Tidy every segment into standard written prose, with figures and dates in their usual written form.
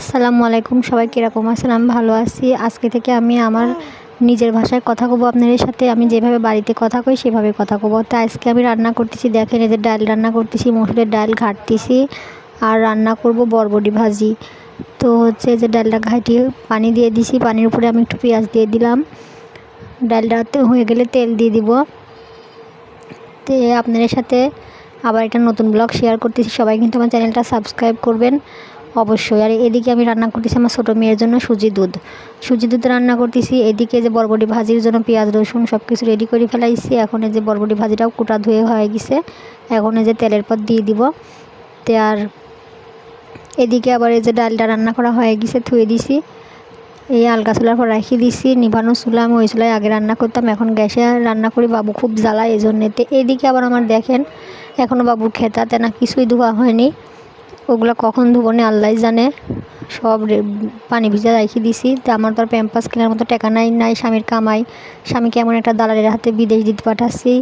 আসসালামু আলাইকুম, সবাই কীরকম আছেন? আমি ভালো আছি। আজকে থেকে আমি আমার নিজের ভাষায় কথা কব আপনাদের সাথে। আমি যেভাবে বাড়িতে কথা কই সেভাবে কথা কব। তো আজকে আমি রান্না করতেছি, দেখেন এই যে ডাল রান্না করতেছি, মসুরের ডাল ঘাটতেছি আর রান্না করব বরবটি ভাজি। তো হচ্ছে যে ডালটা ঘাটিয়ে পানি দিয়ে দিছি, পানির উপরে আমি একটু পেঁয়াজ দিয়ে দিলাম। ডালটা হয়ে গেলে তেল দিয়ে দিব। তো আপনাদের সাথে আবার একটা নতুন ব্লগ শেয়ার করতেছি। সবাই কিন্তু আমার চ্যানেলটা সাবস্ক্রাইব করবেন অবশ্যই। আর এদিকে আমি রান্না করতেছি আমার ছোটো মেয়ের জন্য সুজি দুধ রান্না করতেছি। এদিকে যে বরবটি ভাজির জন্য পেঁয়াজ রসুন সব কিছু রেডি করে ফেলাইছি। এখন এই যে বরবটি ভাজিটাও কুটা ধুয়ে হয়ে গেছে। এখন এই যে তেলের পর দিয়ে দিব। তে আর এদিকে আবার এই যে ডালটা রান্না করা হয়ে গেছে, ধুয়ে দিছি। এই আলগা চুলার পর রাখি দিছি। নিভানো চুলা, আমি ওই চুলায় আগে রান্না করতাম, এখন গ্যাসে রান্না করি। বাবু খুব জ্বালায় এই জন্যেতে। এদিকে আবার আমার দেখেন এখনও বাবুর খেতাতে না কিছুই ধোয়া হয়নি। ওগুলো কখন ধুবো না আল্লাহ জানে। সব পানি ভিজা রাখি দিছি। তো আমার তো আর প্যাম্পাস কেনার মতো টাকা নাই স্বামীর কামাই। স্বামীকে এমন একটা দালালের হাতে বিদেশ দিতে পাঠাচ্ছি।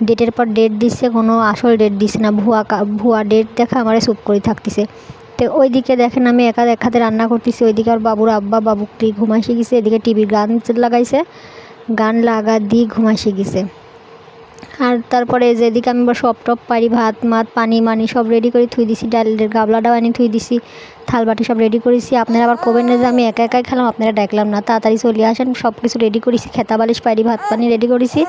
ডেটের পর ডেট দিচ্ছে, কোনো আসল ডেট দিচ্ছে না, ভুয়া ডেট দেখা আমারে চুপ করে থাকতেছে। তো ওইদিকে দেখেন আমি এক হাতে রান্না করতেছি, ওইদিকে আর বাবুর আব্বা বাবুকে ঘুমাইছে গেছে। এদিকে টিভির গান লাগাইছে, গান লাগা দিয়ে ঘুমাইছে গেছে। আর তারপরে যেদিকে আমি সব টপ পারি, ভাত পানি সব রেডি করে থুই দিছি। ডালের গাবলাটাও আনি থুই দিছি, থাল বাটি সব রেডি করেছি। আপনারা আবার কবেন না যে আমি একাই খেলাম, আপনারা ডাকলাম না। তাড়াতাড়ি চলে আসেন, সব কিছু রেডি করেছি, খেতা বালিশ পারি, ভাত পানি রেডি করেছি,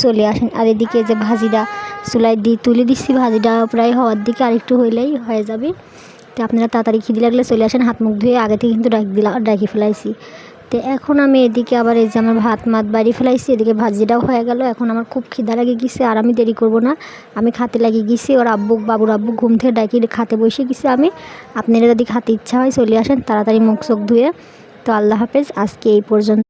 চলে আসেন। আর এদিকে যে ভাজিটা চুলাই দিয়ে তুলে দিচ্ছি, ভাজিটা প্রায় হওয়ার দিকে, আরেকটু হইলেই হয়ে যাবে। তো আপনারা তাড়াতাড়ি খিদে লাগলে চলে আসেন। হাত মুখ ধুয়ে আগে থেকে কিন্তু ডাকি ফেলাইছি। তো এখন আমি এদিকে আবার এই যে আমার ভাত বাড়ি ফেলাইছি, এদিকে ভাজিটাও হয়ে গেল। এখন আমার খুব খিদা লাগে গেছে, আর আমি দেরি করব না, আমি খাতে লাগিয়ে গেছি। ওর বাবুর আব্বু ঘুম থেকে ডাকি খাতে বসে গেছি আমি। আপনারা যদি খাতে ইচ্ছা হয় চলে আসেন তাড়াতাড়ি মুখ চোখ ধুয়ে। তো আল্লাহ হাফেজ, আজকে এই পর্যন্ত।